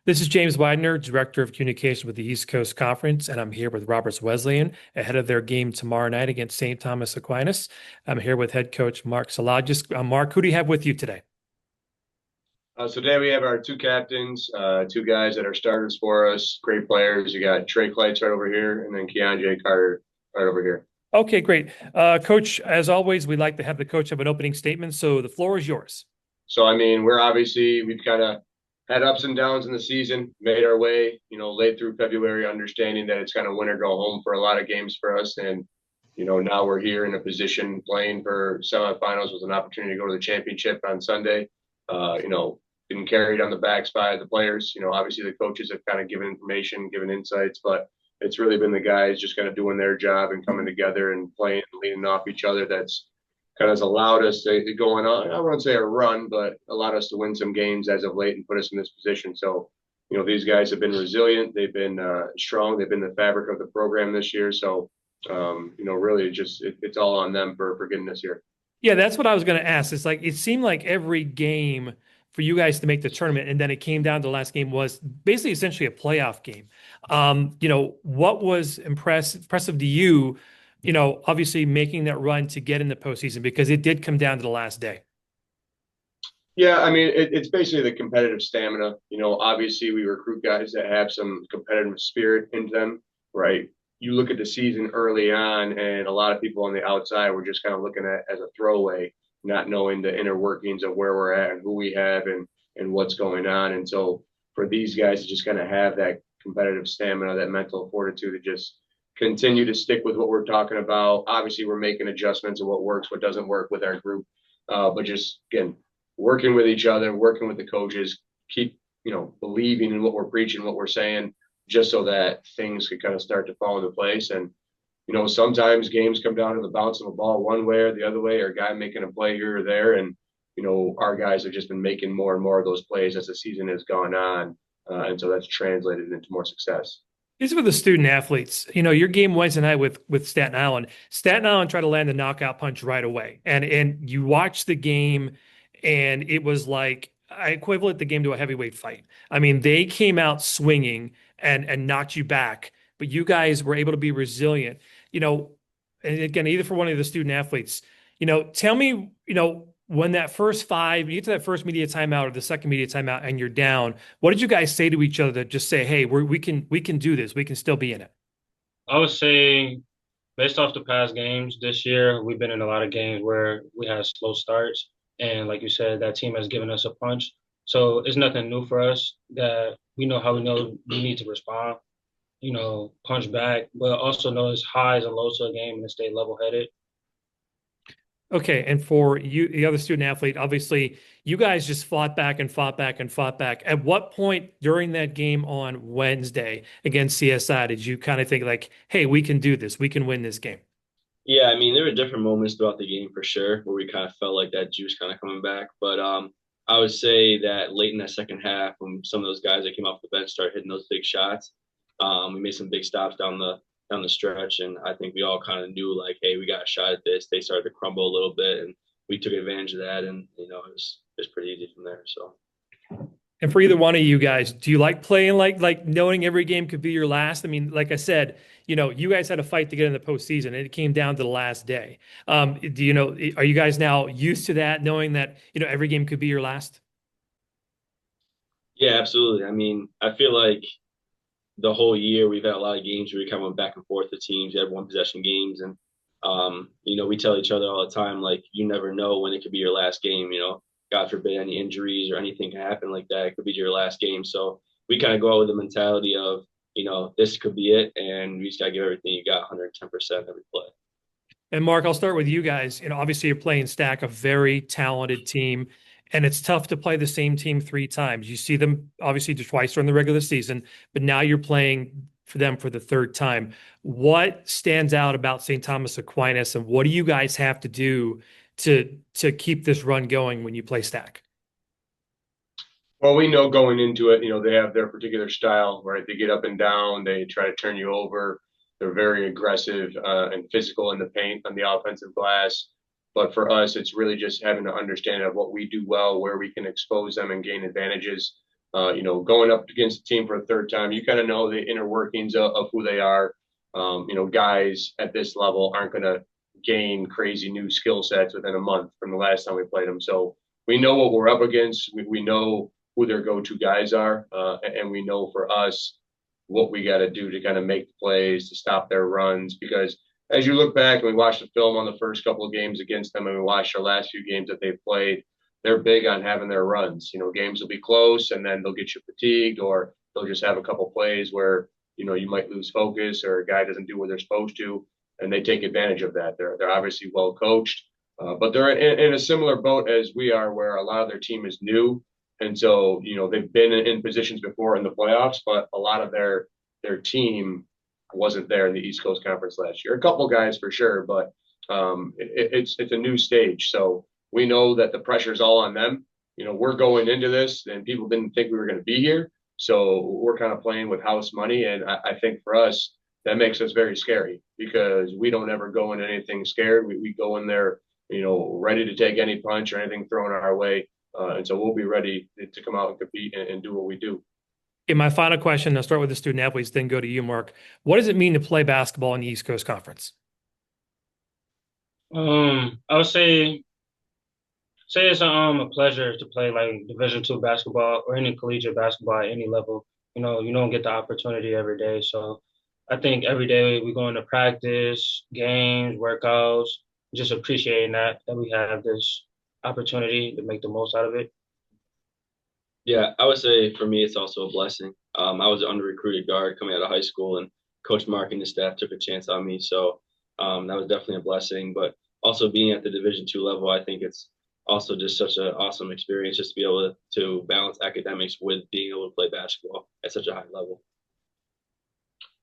This is James Widener, Director of Communication with the East Coast Conference, and I'm here with Roberts Wesleyan ahead of their game tomorrow night against St. Thomas Aquinas. I'm here with head coach Mark Saladzius. Mark, who do you have with you today? So today we have our two captains, two guys that are starters for us, great players. You got Trey Kleitz right over here, and then Keonjay Carter right over here. Okay, great. Coach, as always, we like to have the coach have an opening statement, so the floor is yours. So I mean, we've kind of had ups and downs in the season, made our way, late through February, understanding that it's kind of win or go home for a lot of games for us, and now we're here in a position playing for semifinals with an opportunity to go to the championship on Sunday. Been carried on the backs by the players. Obviously the coaches have kind of given information, given insights, but it's really been the guys just kind of doing their job and coming together and playing and leading off each other. That's kind of allowed us to go on, I wouldn't say a run, but allowed us to win some games as of late and put us in this position. So, these guys have been resilient. They've been strong. They've been the fabric of the program this year. So, really it's all on them for getting us here. Yeah, that's what I was going to ask. It's like it seemed like every game for you guys to make the tournament, and then it came down to the last game was basically essentially a playoff game. What was impressive to you? Obviously making that run to get in the postseason because it did come down to the last day. Yeah, I mean, it's basically the competitive stamina. Obviously we recruit guys that have some competitive spirit in them, right? You look at the season early on, and a lot of people on the outside were just kind of looking at it as a throwaway, not knowing the inner workings of where we're at and who we have and what's going on. And so for these guys to just kind of have that competitive stamina, that mental fortitude to just continue to stick with what we're talking about. Obviously, we're making adjustments of what works, what doesn't work with our group, but just again working with each other, working with the coaches, keep believing in what we're preaching, what we're saying, just so that things could kind of start to fall into place. And sometimes games come down to the bounce of a ball one way or the other way, or a guy making a play here or there. And our guys have just been making more and more of those plays as the season has gone on, and so that's translated into more success. These are for the student athletes. Your game Wednesday night with Staten Island. Staten Island tried to land the knockout punch right away, and you watch the game, and it was like I equivalent the game to a heavyweight fight. I mean, they came out swinging and knocked you back, but you guys were able to be resilient. And again, either for one of the student athletes, tell me, when that first five, you get to that first media timeout or the second media timeout, and you're down. What did you guys say to each other to just say, "Hey, we can do this. We can still be in it." I would say, based off the past games this year, we've been in a lot of games where we had slow starts. And like you said, that team has given us a punch. So it's nothing new for us that we know how we need to respond, punch back, but also know there's highs and lows to a game and to stay level headed. Okay, and for you, the other student athlete, obviously, you guys just fought back and fought back and fought back. At what point during that game on Wednesday against CSI did you kind of think like, "Hey, we can do this. We can win this game"? Yeah, I mean, there were different moments throughout the game for sure where we kind of felt like that juice kind of coming back. But I would say that late in that second half, when some of those guys that came off the bench started hitting those big shots, we made some big stops down the stretch, and I think we all kind of knew like, hey, we got a shot at this. They started to crumble a little bit, and we took advantage of that, and it was pretty easy from there. So. And for either one of you guys, do you like playing like knowing every game could be your last? I mean, like I said, you guys had a fight to get in the postseason, and it came down to the last day. Are you guys now used to that, knowing that every game could be your last? Yeah, absolutely. I mean, I feel like the whole year we've had a lot of games where we kind of went back and forth with teams. We had one possession games, and we tell each other all the time like you never know when it could be your last game. God forbid any injuries or anything can happen like that. It could be your last game. So we kind of go out with the mentality of this could be it, and we just gotta give everything you got, 110% every play. And Mark, I'll start with you guys. Obviously you're playing Stack, a very talented team, and it's tough to play the same team three times. You see them obviously just twice during the regular season, but now you're playing for them for the third time. What stands out about St. Thomas Aquinas, and what do you guys have to do to keep this run going when you play Stack? Well, we know going into it, they have their particular style, right? They get up and down, they try to turn you over. They're very aggressive and physical in the paint on the offensive glass. But for us, it's really just having an understanding of what we do well, where we can expose them and gain advantages. Going up against the team for a third time, you kind of know the inner workings of who they are. Guys at this level aren't going to gain crazy new skill sets within a month from the last time we played them. So we know what we're up against. We know who their go-to guys are, and we know for us what we got to do to kind of make the plays to stop their runs. Because as you look back and we watch the film on the first couple of games against them, and we watch our last few games that they've played, they're big on having their runs. Games will be close, and then they'll get you fatigued, or they'll just have a couple plays where you might lose focus, or a guy doesn't do what they're supposed to, and they take advantage of that. They're obviously well coached, but they're in a similar boat as we are, where a lot of their team is new, and so they've been in positions before in the playoffs, but a lot of their team wasn't there in the East Coast Conference last year. A couple guys for sure, but it's a new stage, so we know that the pressure's all on them. We're going into this, and people didn't think we were going to be here, so we're kind of playing with house money, and I think for us that makes us very scary, because we don't ever go into anything scared. We go in there, ready to take any punch or anything thrown our way, and so we'll be ready to come out and compete and do what we do. In my final question, I'll start with the student athletes, then go to you, Mark. What does it mean to play basketball in the East Coast Conference? I would say it's a pleasure to play like Division II basketball or any collegiate basketball at any level. You don't get the opportunity every day. So I think every day we go into practice, games, workouts, just appreciating that we have this opportunity to make the most out of it. Yeah, I would say for me, it's also a blessing. I was an under-recruited guard coming out of high school, and Coach Mark and the staff took a chance on me. So that was definitely a blessing. But also being at the Division II level, I think it's also just such an awesome experience just to be able to balance academics with being able to play basketball at such a high level.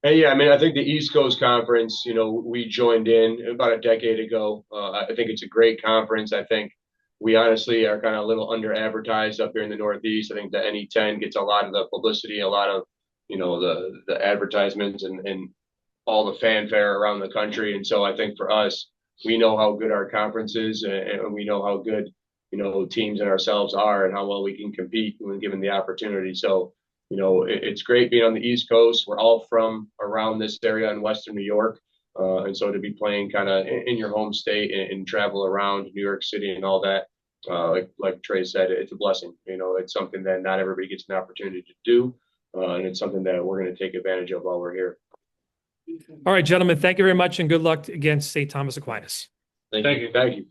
And yeah, I think the East Coast Conference, we joined in about a decade ago. I think it's a great conference. I think we honestly are kind of a little under advertised up here in the Northeast. I think the NE10 gets a lot of the publicity, a lot of, the advertisements and all the fanfare around the country. And so I think for us, we know how good our conference is, and we know how good, teams and ourselves are, and how well we can compete when given the opportunity. So, it's great being on the East Coast. We're all from around this area in Western New York. And so to be playing kind of in your home state and travel around New York City and all that, like Trey said, it's a blessing. It's something that not everybody gets an opportunity to do. And it's something that we're going to take advantage of while we're here. All right, gentlemen, thank you very much, and good luck against St. Thomas Aquinas. Thank you. Thank you.